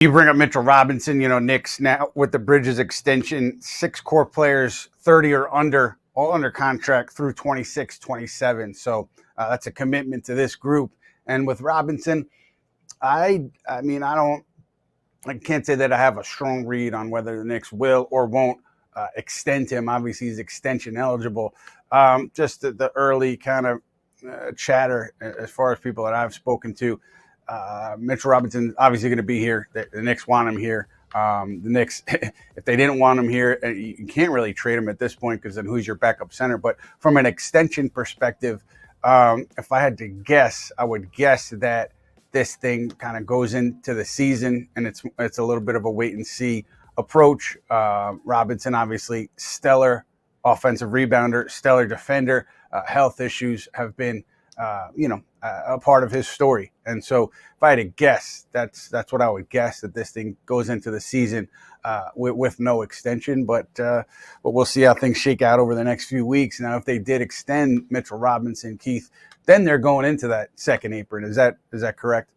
You bring up Mitchell Robinson, Knicks now with the Bridges extension, 6 core players, 30 or under, all under contract through 26, 27. So that's a commitment to this group. And with Robinson, I can't say that I have a strong read on whether the Knicks will or won't extend him. Obviously, he's extension eligible. Just the early kind of chatter as far as people that I've spoken to. Mitchell Robinson obviously going to be here. The Knicks want him here. The Knicks, if they didn't want him here, you can't really trade him at this point because then who's your backup center? But from an extension perspective, if I had to guess, I would guess that this thing kind of goes into the season, and it's a little bit of a wait and see approach. Robinson, obviously, stellar offensive rebounder, stellar defender. Health issues have been, a part of his story. And so if I had to guess, that's what I would guess, that this thing goes into the season with no extension. But we'll see how things shake out over the next few weeks. Now, if they did extend Mitchell Robinson, Keith, then they're going into that second apron. Is that correct?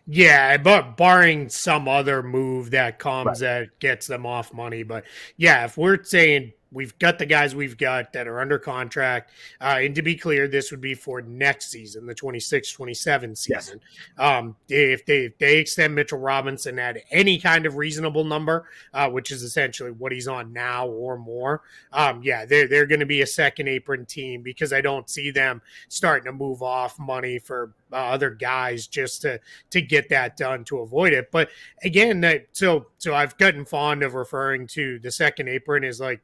Yeah, but barring some other move that comes that gets them off money. But yeah, if we're saying we've got the guys we've got that are under contract, and to be clear, this would be for next season, the 26-27 season. Yes. If they extend Mitchell Robinson at any kind of reasonable number, which is essentially what he's on now or more, they're going to be a second apron team, because I don't see them starting to move off money for other guys just to get that done to avoid it. But again, so I've gotten fond of referring to the second apron is like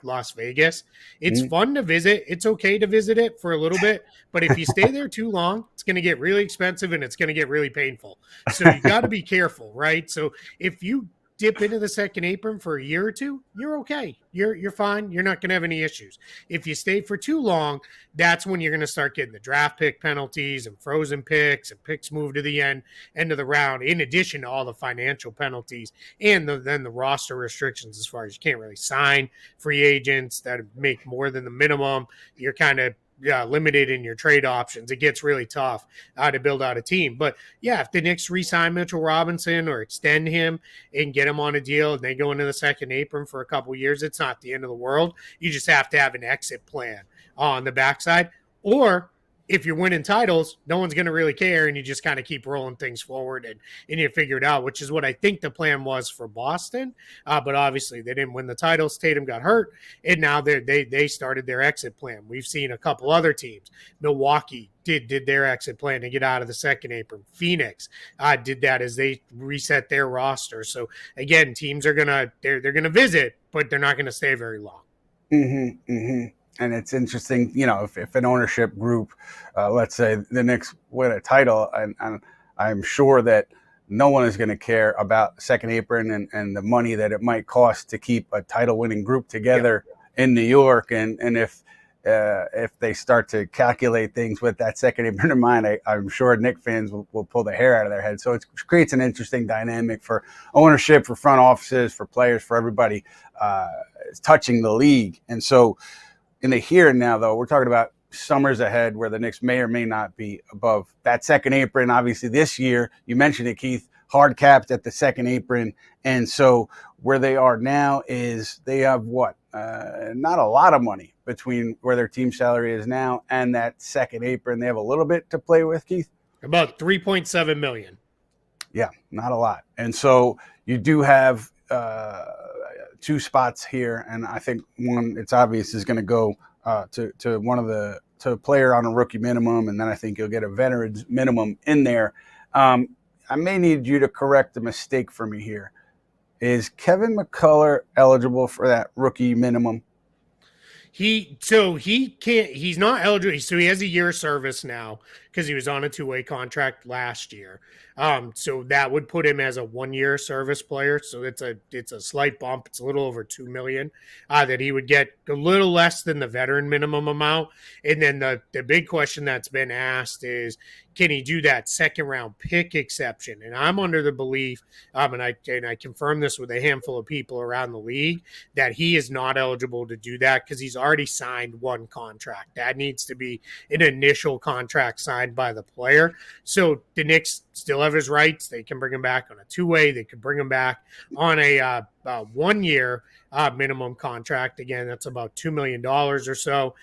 Las Vegas. It's fun to visit. It's okay to visit it for a little bit, but if you stay there too long, it's going to get really expensive and it's going to get really painful. So you got to be careful, right? So if you dip into the second apron for a year or two, you're okay. You're fine. You're not going to have any issues. If you stay for too long, that's when you're going to start getting the draft pick penalties and frozen picks and picks moved to the end of the round, in addition to all the financial penalties and then the roster restrictions, as far as you can't really sign free agents that make more than the minimum. You're kind of limited in your trade options. It gets really tough to build out a team. But yeah, if the Knicks re-sign Mitchell Robinson or extend him and get him on a deal and they go into the second apron for a couple years, it's not the end of the world. You just have to have an exit plan on the backside. Or if you're winning titles, no one's going to really care, and you just kind of keep rolling things forward and you figure it out, which is what I think the plan was for Boston. But obviously they didn't win the titles. Tatum got hurt, and now they started their exit plan. We've seen a couple other teams. Milwaukee did their exit plan to get out of the second apron. Phoenix did that as they reset their roster. So again, teams are they're gonna visit, but they're not gonna stay very long. Mm-hmm, mm-hmm. And it's interesting, if an ownership group, let's say the Knicks win a title, and I'm sure that no one is going to care about second apron and the money that it might cost to keep a title-winning group together in New York. And if they start to calculate things with that second apron in mind, I'm sure Knicks fans will pull the hair out of their head. So it creates an interesting dynamic for ownership, for front offices, for players, for everybody touching the league. And so in the here and now, though, we're talking about summers ahead where the Knicks may or may not be above that second apron. Obviously, this year, you mentioned it, Keith, hard capped at the second apron. And so where they are now is they have not a lot of money between where their team salary is now and that second apron. They have a little bit to play with, Keith. About $3.7 million. Yeah, not a lot. And so you do have two spots here, and I think one, it's obvious, is going to go to one of to a player on a rookie minimum, and then I think you'll get a veterans minimum in there. I may need you to correct a mistake for me here. Is Kevin McCullough eligible for that rookie minimum? He's not eligible. So he has a year of service now because he was on a 2-way contract last year. So that would put him as a 1-year service player. So it's a slight bump. It's a little over $2 million that he would get, a little less than the veteran minimum amount. And then the big question that's been asked is, can he do that second round pick exception? And I'm under the belief, and I confirmed this with a handful of people around the league, that he is not eligible to do that because he's already signed one contract. That needs to be an initial contract signed signed by the player. So the Knicks still have his rights. They can bring him back on a two-way. They can bring him back on a 1 year minimum contract. Again, that's about $2 million or so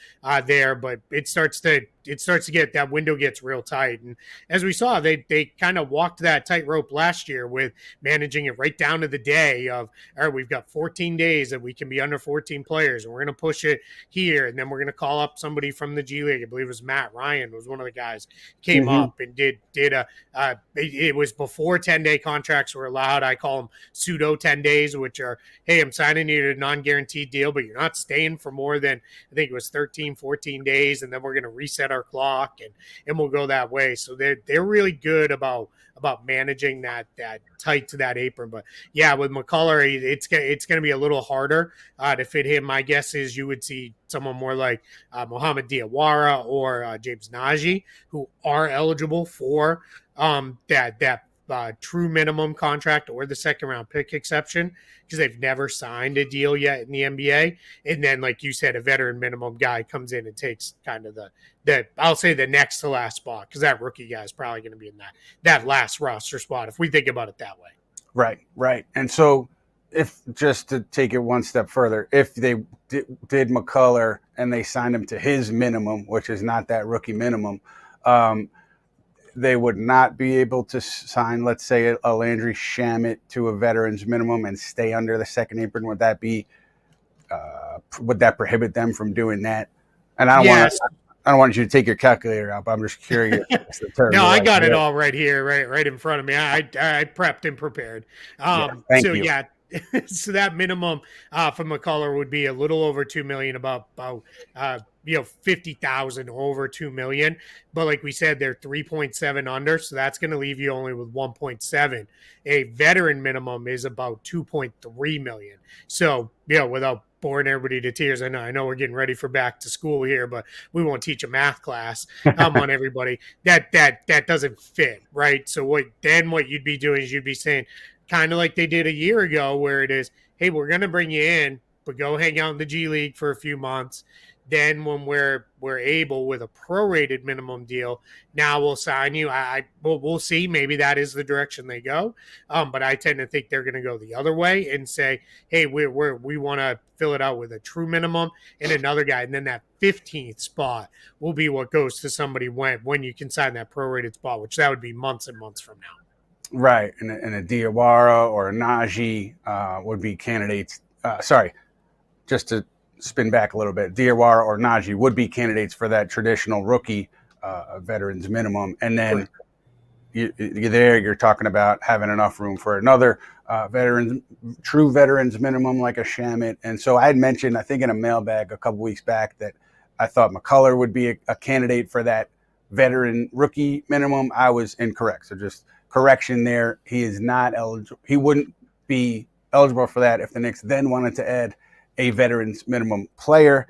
there, but it starts to get, that window gets real tight. And as we saw, they kind of walked that tightrope last year with managing it right down to the day of, all right, we've got 14 days that we can be under 14 players, and we're going to push it here, and then we're going to call up somebody from the G League. I believe it was Matt Ryan was one of the guys came up and did it was before 10-day contracts were allowed. I call them pseudo 10 days, which are, hey, I'm signing you to a non-guaranteed deal, but you're not staying for more than, I think it was 13, 14 days, and then we're going to reset our clock, and we'll go that way. So they're really good about managing that tight to that apron. But yeah, with McCullough, it's going to be a little harder to fit him. My guess is you would see someone more like Mohamed Diawara or James Najee, who are eligible for that true minimum contract or the second round pick exception, because they've never signed a deal yet in the NBA. And then, like you said, a veteran minimum guy comes in and takes kind of the I'll say the next to last spot, because that rookie guy is probably going to be in that last roster spot if we think about it that way. Right. And so, if just to take it one step further, if they did McCullough and they signed him to his minimum, which is not that rookie minimum, they would not be able to sign, let's say, a Landry Shamet to a veteran's minimum and stay under the second apron. Would that prohibit them from doing that? And I don't want you to take your calculator out, but I'm just curious. No, I got it all right here, right in front of me. I prepped and prepared. Thank you. Yeah. So that minimum for McCullough would be a little over $2 million, about 50,000 over $2 million. But like we said, they're 3.7 under, so that's going to leave you only with 1.7. A veteran minimum is about 2.3 million. So without boring everybody to tears, I know we're getting ready for back to school here, but we won't teach a math class on everybody. That doesn't fit, right? So what you'd be doing is you'd be saying, kind of like they did a year ago, where it is, hey, we're going to bring you in, but go hang out in the G League for a few months. Then when we're able with a prorated minimum deal, now we'll sign you. We'll see. Maybe that is the direction they go. But I tend to think they're going to go the other way and say, hey, we want to fill it out with a true minimum and another guy. And then that 15th spot will be what goes to somebody when you can sign that prorated spot, which that would be months and months from now. Right. And a Diawara or a Najee would be candidates. Just to spin back a little bit, Diawara or Najee would be candidates for that traditional rookie veterans minimum. And then you're talking about having enough room for another true veterans minimum like a Shamet. And so I had mentioned, I think in a mailbag a couple weeks back, that I thought McCullough would be a candidate for that veteran rookie minimum. I was incorrect. So just correction there. He is not eligible. He wouldn't be eligible for that if the Knicks then wanted to add a veterans minimum player.